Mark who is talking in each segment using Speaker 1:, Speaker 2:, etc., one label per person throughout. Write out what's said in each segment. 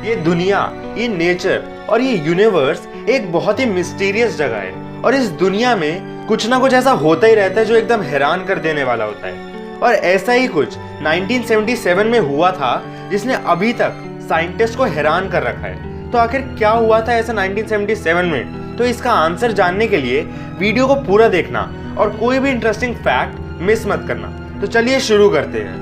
Speaker 1: ये दुनिया, ये नेचर और ये यूनिवर्स एक बहुत ही मिस्टीरियस जगह है और इस दुनिया में कुछ ना कुछ ऐसा होता ही रहता है जो एकदम हैरान कर देने वाला होता है। और ऐसा ही कुछ 1977 में हुआ था जिसने अभी तक साइंटिस्ट को हैरान कर रखा है। तो आखिर क्या हुआ था ऐसा 1977 में? तो इसका आंसर जानने के लिए वीडियो को पूरा देखना और कोई भी इंटरेस्टिंग फैक्ट मिस मत करना। तो चलिए शुरू करते हैं।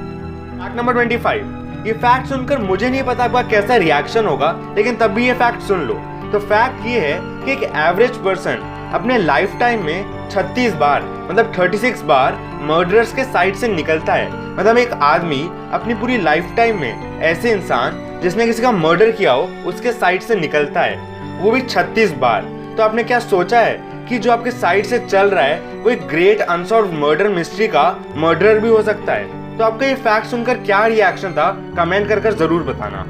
Speaker 1: Fact number 25। ये फैक्ट सुनकर मुझे नहीं पता आपका कैसा रिएक्शन होगा, लेकिन तब भी ये फैक्ट सुन लो। तो फैक्ट ये है कि एक एवरेज पर्सन अपने लाइफ टाइम में 36 बार मतलब 36 बार मर्डरर्स के साइड से निकलता है। मतलब एक आदमी अपनी पूरी लाइफ टाइम में ऐसे इंसान जिसने किसी का मर्डर किया हो उसके साइड से निकलता है, वो भी 36 बार। तो आपने क्या सोचा है कि जो आपके साइड से चल रहा है वो एक ग्रेट अनसॉल्व्ड मर्डर मिस्ट्री का मर्डरर भी हो सकता है? तो आपका ये फैक्ट सुनकर क्या रिएक्शन था कमेंट कर जरूर बताना।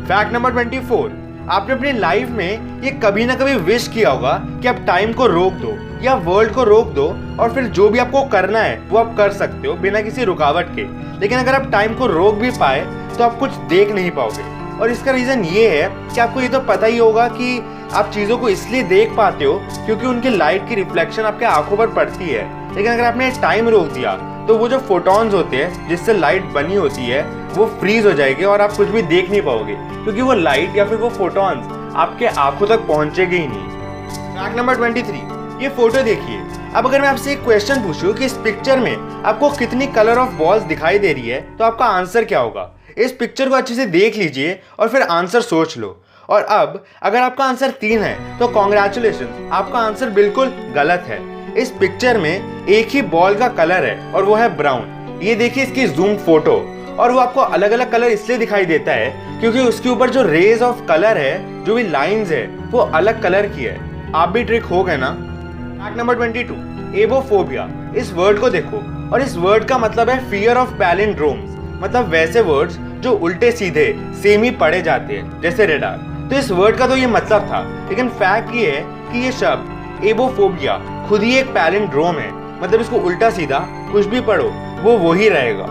Speaker 1: Fact number 24। आपने अपनी लाइफ में ये कभी ना कभी विश किया होगा कि आप टाइम को रोक दो या वर्ल्ड को रोक दो और फिर जो भी आपको करना है वो आप कर सकते हो बिना किसी रुकावट के। लेकिन अगर आप टाइम को रोक भी पाए तो आप कुछ देख नहीं पाओगे। और इसका रीजन ये है कि आपको ये तो पता ही होगा कि आप चीजों को इसलिए देख पाते हो क्योंकि उनकी लाइट की रिफ्लेक्शन आपके आंखों पर पड़ती है। लेकिन अगर आपने टाइम रोक दिया तो वो जो फोटॉन्स होते हैं जिससे लाइट बनी होती है वो फ्रीज हो जाएगी और आप कुछ भी देख नहीं पाओगे क्योंकि वो लाइट या फिर वो फोटॉन्स आपके आंखों तक पहुंचेगी ही नहीं। Fact number 23। ये फोटो देखिए। अब अगर मैं आपसे एक क्वेश्चन पूछूं कि इस पिक्चर में आपको कितनी कलर ऑफ बॉल्स दिखाई दे रही है तो आपका आंसर क्या होगा? इस पिक्चर को अच्छे से देख लीजिए और फिर आंसर सोच लो। और अब अगर आपका आंसर 3 है तो कॉन्ग्रेचुलेशन, आपका आंसर बिल्कुल गलत है। इस पिक्चर में एक ही बॉल का कलर है और वो है ब्राउन। ये देखिए इसकी जूम फोटो, और वो आपको अलग अलग कलर इसलिए दिखाई देता है क्योंकि उसके ऊपर जो रेज ऑफ कलर है, जो भी लाइंस है, वो अलग कलर की है। आप भी ट्रिक हो गए ना। Fact number 22। एबोफोबिया। इस वर्ड को देखो और इस वर्ड का मतलब है फियर ऑफ पैलिंड्रोम्स, मतलब वैसे वर्ड्स जो उल्टे सीधे सेम ही पढ़े जाते हैं जैसे रेडार। तो इस वर्ड का तो ये मतलब था, लेकिन फैक्ट ये है कि ये शब्द एबोफोबिया खुद ही एक पैलिंड्रोम है। मतलब इसको उल्टा सीधा कुछ भी पढ़ो वो वही रहेगा।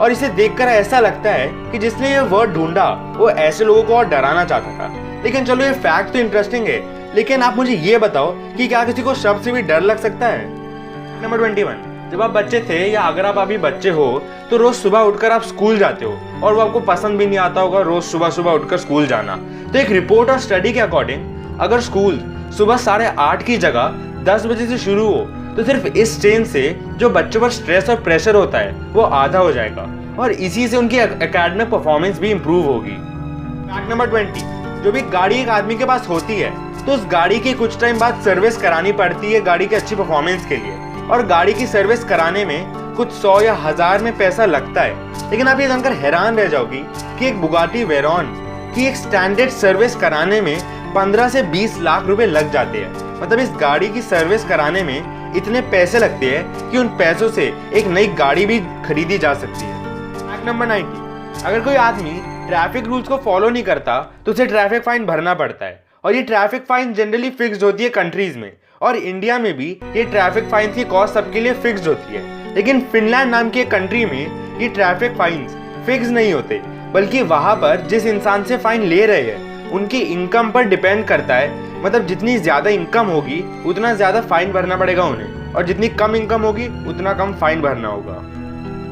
Speaker 1: और इसे देखकर ऐसा लगता है कि जिसने ये वर्ड ढूंढा वो ऐसे लोगों को और डराना चाहता था। लेकिन चलो ये फैक्ट तो इंटरेस्टिंग है, लेकिन आप मुझे ये बताओ कि क्या किसी को शब्द से भी डर लग सकता है? नंबर 21। जब आप बच्चे थे या अगर आप अभी बच्चे हो तो रोज सुबह उठकर आप स्कूल जाते हो और वो आपको पसंद भी नहीं आता होगा रोज सुबह सुबह उठकर स्कूल जाना। तो एक रिपोर्ट और स्टडी के अकॉर्डिंग अगर स्कूल सुबह 8:30 की जगह 10 बजे से शुरू हो तो सिर्फ इस चेंज से जो बच्चों पर स्ट्रेस और प्रेशर होता है वो आधा हो जाएगा और इसी से उनकी एकेडमिक परफॉर्मेंस भी इंप्रूव होगी। Fact number 20। जो भी गाड़ी एक आदमी के पास होती है तो उस गाड़ी की कुछ टाइम बाद सर्विस करानी पड़ती है गाड़ी की अच्छी परफॉर्मेंस के लिए, और गाड़ी की सर्विस कराने में कुछ 100 या 1000 में पैसा लगता है। लेकिन आप ये जानकर हैरान रह जाओगी कि एक बुगाटी वेरॉन की एक स्टैंडर्ड सर्विस कराने में 15 से 20 लाख रुपए लग जाते हैं। मतलब इस गाड़ी की सर्विस कराने में इतने पैसे लगते हैं कि उन पैसों से एक नई गाड़ी भी खरीदी जा सकती है। Fact number 90। अगर कोई आदमी ट्रैफिक रूल्स को फॉलो नहीं करता तो उसे ट्रैफिक फाइन भरना पड़ता है, और ये ट्रैफिक फाइन जनरली फिक्स्ड होती है कंट्रीज में, और इंडिया में भी ये ट्रैफिक फाइन की कॉस्ट सबके लिए फिक्स्ड होती है। लेकिन फिनलैंड नाम की एक कंट्री में ये ट्रैफिक फाइन्स फिक्स नहीं होते, बल्कि वहां पर जिस इंसान से फाइन ले रहे हैं उनकी इनकम पर डिपेंड करता है। मतलब जितनी ज्यादा इनकम होगी उतना ज्यादा फाइन भरना पड़ेगा उन्हें, और जितनी कम इनकम होगी उतना कम फाइन भरना होगा।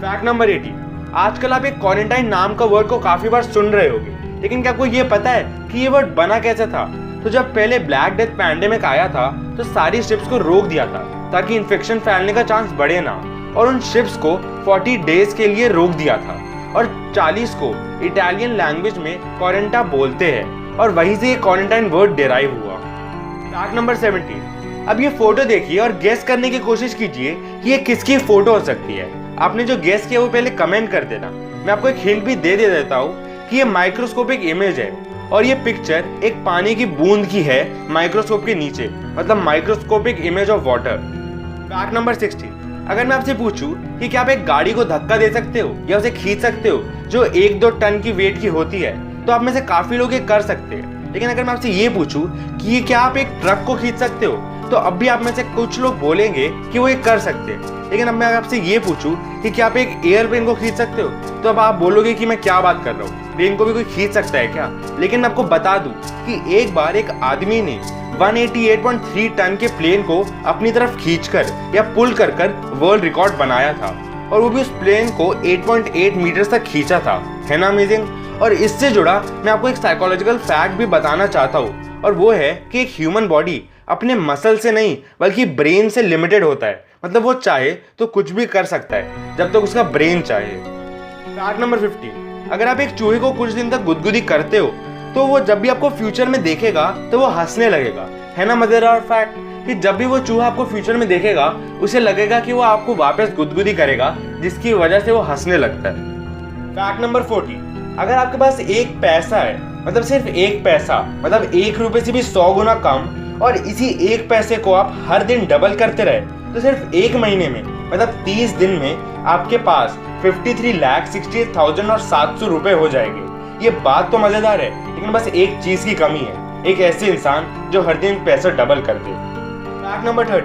Speaker 1: Fact number 80। आजकल आप एक क्वारंटाइन नाम का वर्ड को काफी बार सुन रहे होंगे, लेकिन क्या आपको ये पता है कि ये वर्ड बना कैसे था? तो जब पहले ब्लैक डेथ पैंडेमिक आया था तो सारी शिप्स को रोक दिया था ताकि इन्फेक्शन फैलने का चांस बढ़े ना, और उन शिप्स को 40 डेज के लिए रोक दिया था, और 40 को इटालियन लैंग्वेज में क्वारंटा बोलते हैं, और वहीं से ये क्वारंटाइन वर्ड डिराइव हुआ। Fact number 17। अब ये फोटो देखिए और गेस करने की कोशिश कीजिए कि ये किसकी फोटो हो सकती है। आपने जो गेस किया वो पहले कमेंट कर देना। मैं आपको एक हिंट भी दे देता हूँ कि ये माइक्रोस्कोपिक इमेज है, और ये पिक्चर एक पानी की बूंद की है माइक्रोस्कोप के नीचे, मतलब microscopic image of water. Fact number 16। अगर मैं आपसे पूछूं कि क्या आप एक गाड़ी को धक्का दे सकते हो या उसे खींच सकते हो जो 1-2 टन की वेट की होती है, तो आप में से काफी लोग ये कर सकते हैं। लेकिन अगर मैं आपसे ये पूछूं कि क्या आप एक ट्रक को खींच सकते हो, तो अब भी आप में से कुछ लोग बोलेंगे कि वो ये कर सकते हैं। लेकिन अब मैं आपसे ये पूछूं कि क्या आप एक एयरप्लेन को खींच सकते हो, तो अब आप बोलोगे कि मैं क्या बात कर रहा हूँ। प्लेन को भी कोई खींच सकता है क्या? लेकिन मैं आपको बता दूं कि एक बार एक आदमी ने 188.3 टन के प्लेन को अपनी तरफ खींचकर या पुल कर कर वर्ल्ड रिकॉर्ड बनाया था, और वो भी उस प्लेन को 8.8 मीटर तक खींचा था। है ना अमेजिंग? और इससे जुड़ा मैं आपको एक साइकोलॉजिकल फैक्ट भी बताना चाहता हूँ, और वो है कि एक ह्यूमन बॉडी अपने मसल से नहीं बल्कि ब्रेन से लिमिटेड होता है। मतलब वो चाहे तो कुछ भी कर सकता है जब तक उसका ब्रेन चाहे। फैक्ट नंबर 15, अगर आप एक चूहे को कुछ दिन तक गुदगुदी करते हो तो वो जब भी आपको फ्यूचर में देखेगा तो वो हंसने लगेगा। है ना मजेदार फैक्ट कि जब भी वो चूहा आपको फ्यूचर में देखेगा उसे लगेगा कि वो आपको वापस गुदगुदी करेगा, जिसकी वजह से वो हंसने लगता है। फैक्ट नंबर 40, अगर आपके पास एक पैसा है, मतलब सिर्फ एक पैसा, मतलब 1 रुपए से भी 100 गुना कम, और इसी एक पैसे को आप हर दिन डबल करते रहे तो सिर्फ 1 महीने में, मतलब 30 दिन में आपके पास 53,68,700 रुपए हो जाएंगे। ये बात तो मजेदार है, लेकिन बस एक चीज की कमी है, एक ऐसे इंसान जो हर दिन पैसा डबल कर दे। फैक्ट नंबर 30,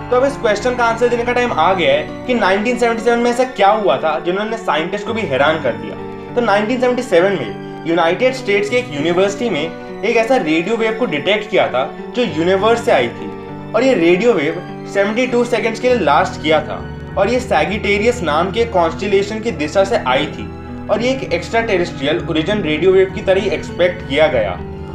Speaker 1: तो अब इस क्वेश्चन का आंसर देने का टाइम आ गया है कि 1977 में ऐसा क्या हुआ था जिन्होंने साइंटिस्ट को भी हैरान कर दिया। तो 1977 में यूनाइटेड स्टेट्स के एक यूनिवर्सिटी में एक ऐसा रेडियो वेव को डिटेक्ट किया था जो यूनिवर्स से आई थी, और ये रेडियो वेव 72 सेकंड्स के लिए लास्ट किया था, और ये सैगिटेरियस नाम के कॉन्स्टेलेशन की दिशा से आई थी, और ये एक extra terrestrial origin radio wave की तरह ही एक्सपेक्ट किया गया।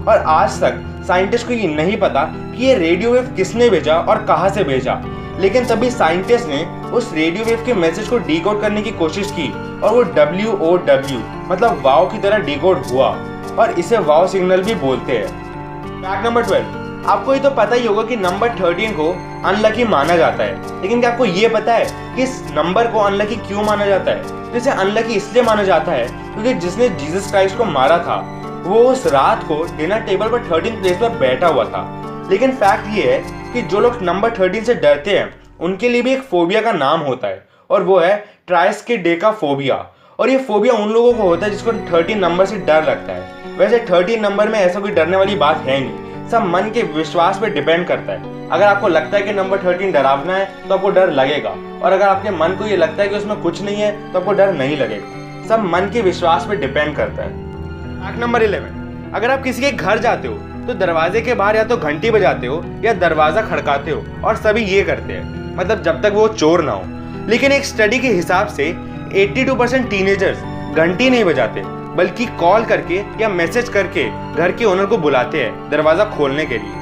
Speaker 1: और आज तक साइंटिस्ट को ये नहीं पता कि ये रेडियो वेव किसने भेजा और कहां से भेजा, लेकिन तभी साइंटिस्ट ने उस रेडियो वेव के मैसेज को डिकोड करने की कोशिश की, और वो WOW मतलब वाव की तरह डिकोड हुआ, और इसे वाव सिग्नल भी बोलते हैं। फैक्ट नंबर 12, आपको ये तो पता ही होगा कि नंबर 13 को अनलकी माना जाता है, लेकिन क्या आपको ये पता है कि इस नंबर को अनलकी क्यों माना जाता है? तो इसे अनलकी इसलिए माना जाता है क्योंकि जिसने जीसस क्राइस्ट को मारा था वो उस रात को डिनर टेबल पर 13 प्लेस पर बैठा हुआ था। लेकिन फैक्ट ये है कि जो लोग नंबर 13 से डरते हैं उनके लिए भी एक फोबिया का नाम होता है, और वो है ट्राइस्किडेकाफोबिया। और ये फोबिया उन लोगों को होता है जिसको 13 नंबर से डर लगता है। वैसे 13 नंबर में ऐसा कोई डरने वाली बात है नहीं, सब मन के विश्वास पे डिपेंड करता है। अगर आपको लगता है कि नंबर 13 डरावना है तो आपको डर लगेगा, और अगर आपके मन को ये लगता है कि उसमें कुछ नहीं है तो आपको डर नहीं लगेगा। सब मन के विश्वास पे डिपेंड करता है। फैक्ट नंबर 11, अगर आप किसी के घर जाते हो तो दरवाजे के बाहर या तो घंटी बजाते हो या दरवाजा खड़काते हो, और सभी ये करते हैं, मतलब जब तक वो चोर ना हो। लेकिन एक स्टडी के हिसाब से 82% टीनेजर्स घंटी नहीं बजाते बल्कि कॉल करके या मैसेज करके घर के ओनर को बुलाते हैं दरवाजा खोलने के लिए।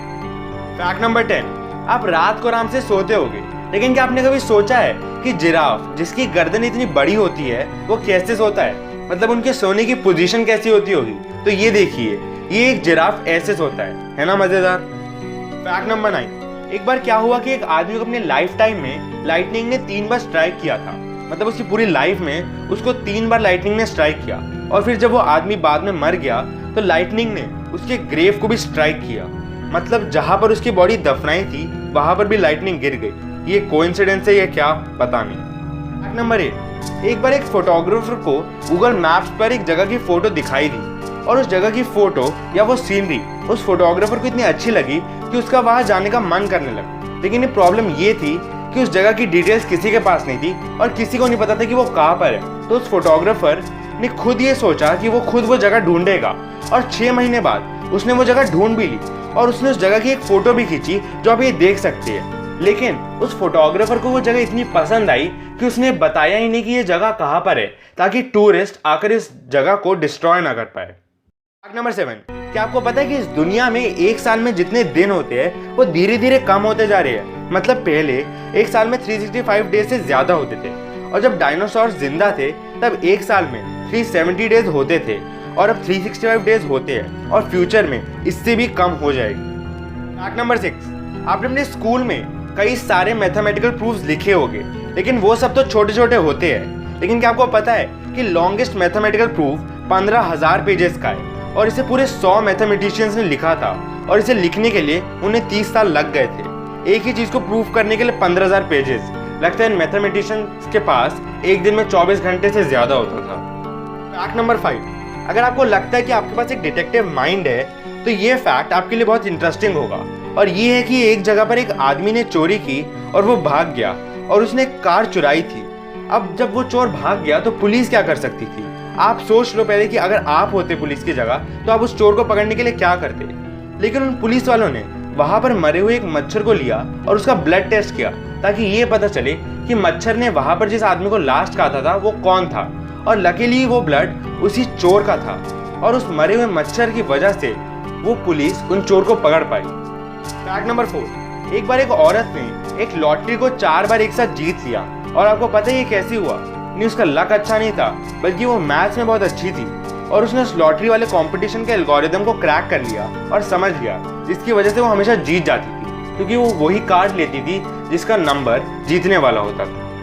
Speaker 1: फैक्ट नंबर 10, आप रात को आराम से सोते होगे, लेकिन क्या आपने कभी सोचा है कि जिराफ जिसकी गर्दन इतनी बड़ी होती है वो कैसे सोता है? मतलब उनके सोने की पोजीशन कैसी होती होगी? तो ये देखिए, ये एक जिराफ ऐसे सोता है ना मजेदार। फैक्ट नंबर 9, एक बार क्या हुआ कि एक आदमी को अपने लाइफ टाइम में लाइटनिंग ने 3 बार स्ट्राइक किया था। मतलब उसकी पूरी लाइफ में उसको 3 बार लाइटनिंग ने स्ट्राइक किया, और फिर जब वो आदमी बाद में मर गया तो लाइटनिंग ने उसके ग्रेव को भी स्ट्राइक किया। मतलब जहां पर उसकी बॉडी दफनाई थी वहां पर भी लाइटनिंग गिर गई। ये कोइंसिडेंस है या क्या पता नहीं। फैक्ट नंबर 8, एक बार एक फोटोग्राफर को गूगल मैप्स पर एक जगह की फोटो दिखाई दी, और उस जगह की फोटो या वो सीनरी उस फोटोग्राफर को इतनी अच्छी लगी कि उसका वहां जाने का मन करने लगा। लेकिन ये प्रॉब्लम ये थी कि उस जगह की डिटेल्स किसी के पास नहीं थी और किसी को नहीं पता था कि वो कहाँ पर है। तो उस फोटोग्राफर ने खुद ये सोचा कि वो खुद वो जगह ढूंढेगा, और 6 महीने बाद उसने वो जगह ढूंढ भी ली, और उसने उस जगह की एक फोटो भी खींची जो आप ये देख सकते हैं। लेकिन उस फोटोग्राफर को वो जगह इतनी पसंद आई कि उसने बताया ही नहीं कि ये जगह कहाँ पर है, ताकि टूरिस्ट आकर इस जगह को डिस्ट्रॉय ना कर पाए। फैक्ट नंबर 7, क्या आपको पता है कि इस दुनिया में एक साल में जितने दिन होते हैं वो धीरे धीरे कम होते जा रहे हैं? मतलब पहले एक साल में 365 डेज से ज्यादा होते थे, और जब डायनासोर जिंदा थे तब एक साल में 370 डेज होते थे, और अब 365 डेज होते हैं, और फ्यूचर में इससे भी कम हो जाएगी। फैक्ट नंबर 6, आपने अपने स्कूल में कई सारे मैथमेटिकल प्रूफ्स लिखे होंगे, लेकिन वो सब तो छोटे छोटे होते हैं। लेकिन क्या आपको पता है कि लॉन्गेस्ट मैथमेटिकल प्रूफ 15,000 पेजेस का है, और इसे पूरे 100 मैथमेटिशियंस ने लिखा था, और इसे लिखने के लिए उन्हें 30 साल लग गए थे। एक ही चीज को प्रूफ करने के लिए 15,000 पेजेस। लगता है इन मैथमेटिशियंस के पास एक दिन में 24 घंटे से ज्यादा होता था। फैक्ट नंबर 5, अगर आपको लगता है कि आपके पास एक डिटेक्टिव माइंड है तो ये फैक्ट आपके लिए बहुत इंटरेस्टिंग होगा, और ये है कि एक जगह पर एक आदमी ने चोरी की और वो भाग गया, और उसने एक कार चुराई थी। अब जब वो चोर भाग गया तो पुलिस क्या कर सकती थी? आप सोच लो पहले कि अगर आप होते पुलिस की जगह तो आप उस चोर को पकड़ने के लिए क्या करते। लेकिन उन पुलिस वालों ने वहां पर मरे हुए एक मच्छर को लिया और उसका ब्लड टेस्ट किया ताकि ये पता चले कि मच्छर ने वहां पर जिस आदमी को लास्ट काटा था वो कौन था। और लकीली वो ब्लड उसी चोर का था और उस मरे हुए मच्छर की वजह से वो पुलिस उन चोर को पकड़ पाई। फैक्ट नंबर 4, एक बार एक औरत ने एक लॉटरी को 4 बार एक साथ जीत लिया। और आपको पता है ये कैसे हुआ? नहीं, उसका लक अच्छा नहीं था, बल्कि वो मैथ्स में बहुत अच्छी थी और उसने उस लॉटरी वाले कंपटीशन के एल्गोरिदम को क्रैक कर लिया और समझ लिया, जिसकी वजह से वो हमेशा जीत जाती थी, क्योंकि वो वही कार्ड लेती थी जिसका नंबर जीतने वाला होता था।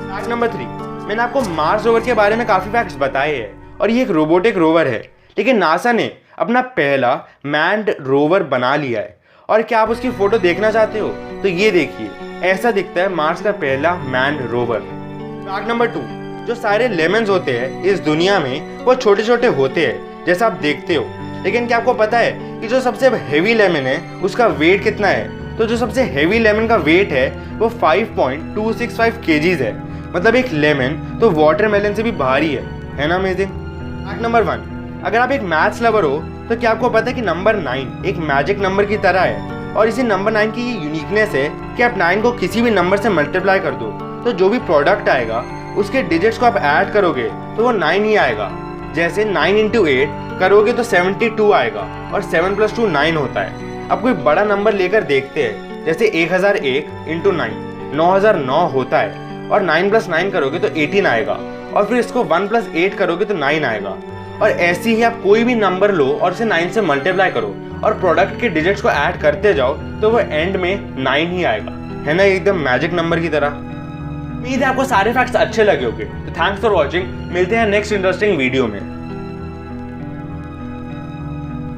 Speaker 1: फैक्ट नंबर 3, मैंने आपको मार्स रोवर के बारे में काफ़ी फैक्ट्स बताए हैं और ये एक रोबोटिक रोवर है, लेकिन नासा ने अपना पहला मैन्ड रोवर बना लिया है। और क्या आप उसकी फ़ोटो देखना चाहते हो? तो ये देखिए, ऐसा दिखता है मार्स का पहला मैन्ड रोवर। फैक्ट नंबर 2, जो सारे लेमन्स होते हैं इस दुनिया में वो छोटे छोटे होते हैं जैसा आप देखते हो। लेकिन क्या आपको पता है कि जो सबसे हेवी लेमन है उसका वेट कितना है? तो जो सबसे हेवी लेमन का वेट है वो 5.265 kgs है। मतलब एक लेमन तो वाटरमेलन से भी भारी है ना? अमेजिंग। फैक्ट नंबर 1, अगर आप एक मैथ्स लवर हो तो क्या आपको पता है कि नंबर 9 एक मैजिक नंबर की तरह है। और इसी नंबर 9 की ये यूनिकनेस है कि आप 9 को किसी भी नंबर से मल्टीप्लाई कर दो तो जो भी प्रोडक्ट आएगा उसके डिजिट्स को आप ऐड करोगे तो वो 9 ही आएगा। जैसे 9 × 8 करोगे तो 72 आएगा और 7 + 2 9 होता है। अब कोई बड़ा नंबर लेकर देखते हैं, जैसे 1001 × 9 9009 होता है और 9 + 9 करोगे तो 18 आएगा और फिर इसको 1 + 8 करोगे तो 9 आएगा। और ऐसे ही आप कोई भी नंबर लो और इसे 9 से मल्टीप्लाई करो और प्रोडक्ट के डिजिट्स को ऐड करते जाओ तो वो एंड में 9 ही आएगा, है ना? एकदम मैजिक नंबर की तरह। उम्मीद है आपको सारे फैक्ट्स अच्छे लगे होंगे। तो थैंक्स फॉर वॉचिंग, मिलते हैं नेक्स्ट इंटरेस्टिंग वीडियो में।